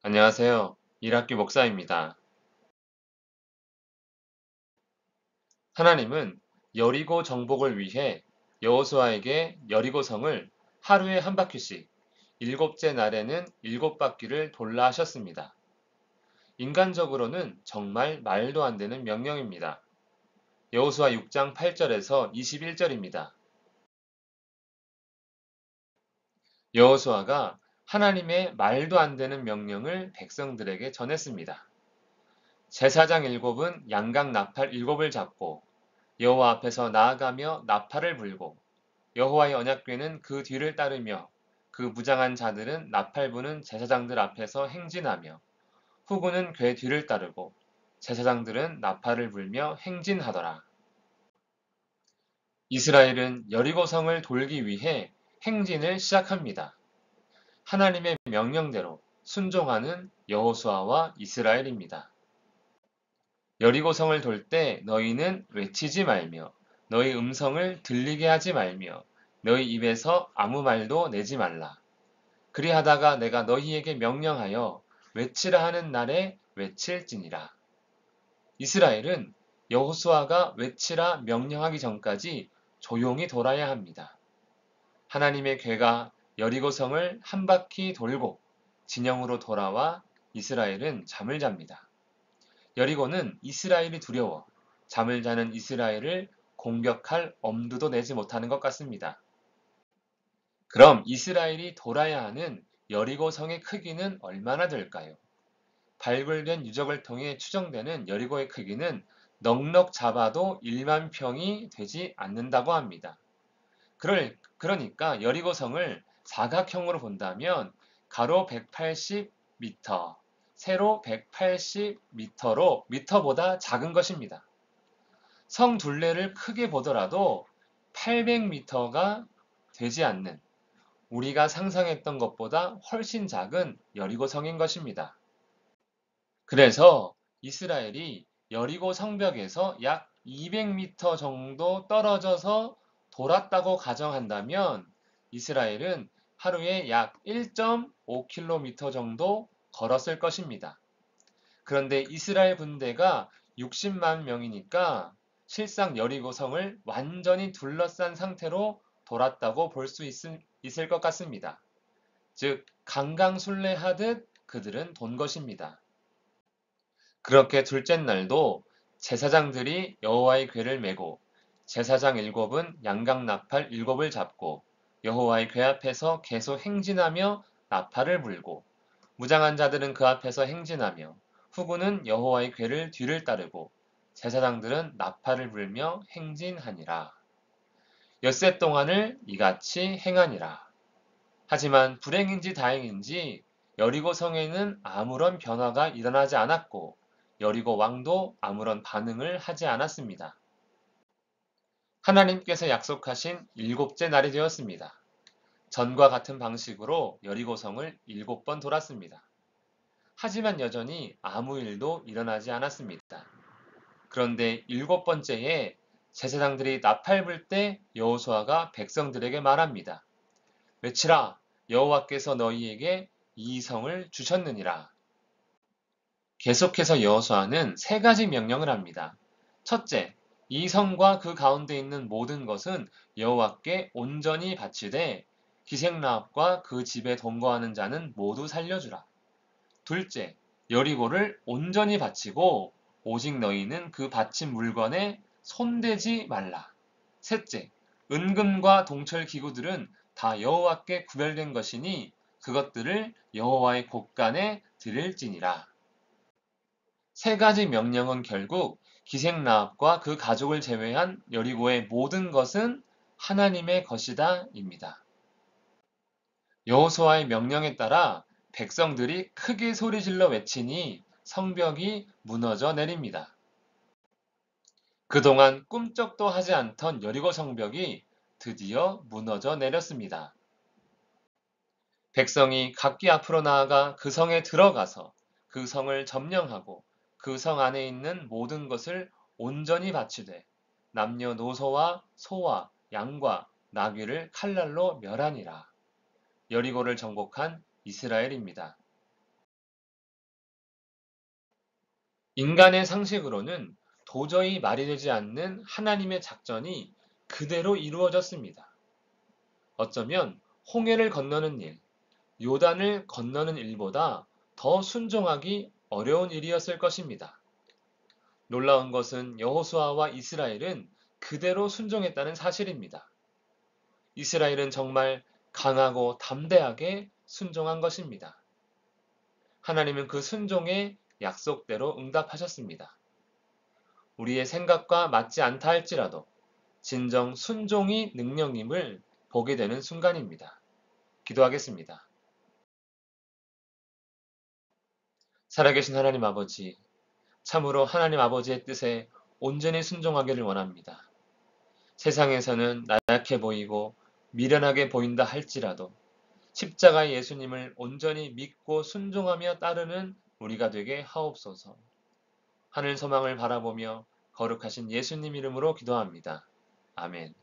안녕하세요. 일학기 목사입니다. 하나님은 여리고 정복을 위해 여호수아에게 여리고성을 하루에 한 바퀴씩, 일곱째 날에는 일곱 바퀴를 돌라 하셨습니다. 인간적으로는 정말 말도 안 되는 명령입니다. 여호수아 6장 8절에서 21절입니다. 여호수아가 하나님의 말도 안 되는 명령을 백성들에게 전했습니다. 제사장 일곱은 양각 나팔 일곱을 잡고 여호와 앞에서 나아가며 나팔을 불고 여호와의 언약궤는 그 뒤를 따르며 그 무장한 자들은 나팔 부는 제사장들 앞에서 행진하며 후군은 궤 뒤를 따르고 제사장들은 나팔을 불며 행진하더라. 이스라엘은 여리고성을 돌기 위해 행진을 시작합니다. 하나님의 명령대로 순종하는 여호수아와 이스라엘입니다. 여리고성을 돌 때 너희는 외치지 말며 너희 음성을 들리게 하지 말며 너희 입에서 아무 말도 내지 말라. 그리하다가 내가 너희에게 명령하여 외치라 하는 날에 외칠지니라. 이스라엘은 여호수아가 외치라 명령하기 전까지 조용히 돌아야 합니다. 하나님의 궤가 여리고성을 한 바퀴 돌고 진영으로 돌아와 이스라엘은 잠을 잡니다. 여리고는 이스라엘이 두려워 잠을 자는 이스라엘을 공격할 엄두도 내지 못하는 것 같습니다. 그럼 이스라엘이 돌아야 하는 여리고 성의 크기는 얼마나 될까요? 발굴된 유적을 통해 추정되는 여리고의 크기는 넉넉 잡아도 1만 평이 되지 않는다고 합니다. 그러니까 여리고 성을 사각형으로 본다면 가로 180m, 세로 180m로 미터보다 작은 것입니다. 성 둘레를 크게 보더라도 800m가 되지 않는 우리가 상상했던 것보다 훨씬 작은 여리고 성인 것입니다. 그래서 이스라엘이 여리고 성벽에서 약 200m 정도 떨어져서 돌았다고 가정한다면 이스라엘은 하루에 약 1.5km 정도 걸었을 것입니다. 그런데 이스라엘 군대가 60만 명이니까 실상 여리고성을 완전히 둘러싼 상태로 돌았다고 볼 수 있을 것 같습니다. 즉, 강강술래하듯 그들은 돈 것입니다. 그렇게 둘째 날도 제사장들이 여호와의 궤를 메고 제사장 일곱은 양각 나팔 일곱을 잡고 여호와의 궤 앞에서 계속 행진하며 나팔을 불고 무장한 자들은 그 앞에서 행진하며 후군은 여호와의 궤를 뒤를 따르고 제사장들은 나팔을 불며 행진하니라. 엿새 동안을 이같이 행하니라. 하지만 불행인지 다행인지 여리고 성에는 아무런 변화가 일어나지 않았고 여리고 왕도 아무런 반응을 하지 않았습니다. 하나님께서 약속하신 일곱째 날이 되었습니다. 전과 같은 방식으로 여리고성을 7번 돌았습니다. 하지만 여전히 아무 일도 일어나지 않았습니다. 그런데 7번째에 제사장들이 나팔 불 때 여호수아가 백성들에게 말합니다. 외치라, 여호와께서 너희에게 이 성을 주셨느니라. 계속해서 여호수아는 세 가지 명령을 합니다. 첫째, 이 성과 그 가운데 있는 모든 것은 여호와께 온전히 바치되 기생라합과 그 집에 동거하는 자는 모두 살려주라. 둘째, 여리고를 온전히 바치고 오직 너희는 그 바친 물건에 손대지 말라. 셋째, 은금과 동철 기구들은 다 여호와께 구별된 것이니 그것들을 여호와의 곳간에 드릴지니라. 세 가지 명령은 결국 기생라합과 그 가족을 제외한 여리고의 모든 것은 하나님의 것이다입니다. 여호수아의 명령에 따라 백성들이 크게 소리질러 외치니 성벽이 무너져 내립니다. 그동안 꿈쩍도 하지 않던 여리고 성벽이 드디어 무너져 내렸습니다. 백성이 각기 앞으로 나아가 그 성에 들어가서 그 성을 점령하고 그 성 안에 있는 모든 것을 온전히 바치되 남녀노소와 소와 양과 나귀를 칼날로 멸하니라. 여리고를 정복한 이스라엘입니다. 인간의 상식으로는 도저히 말이 되지 않는 하나님의 작전이 그대로 이루어졌습니다. 어쩌면 홍해를 건너는 일, 요단을 건너는 일보다 더 순종하기 어려운 일이었을 것입니다. 놀라운 것은 여호수아와 이스라엘은 그대로 순종했다는 사실입니다. 이스라엘은 정말 강하고 담대하게 순종한 것입니다. 하나님은 그 순종에 약속대로 응답하셨습니다. 우리의 생각과 맞지 않다 할지라도 진정 순종이 능력임을 보게 되는 순간입니다. 기도하겠습니다. 살아계신 하나님 아버지, 참으로 하나님 아버지의 뜻에 온전히 순종하기를 원합니다. 세상에서는 나약해 보이고 미련하게 보인다 할지라도 십자가의 예수님을 온전히 믿고 순종하며 따르는 우리가 되게 하옵소서. 하늘 소망을 바라보며 거룩하신 예수님 이름으로 기도합니다. 아멘.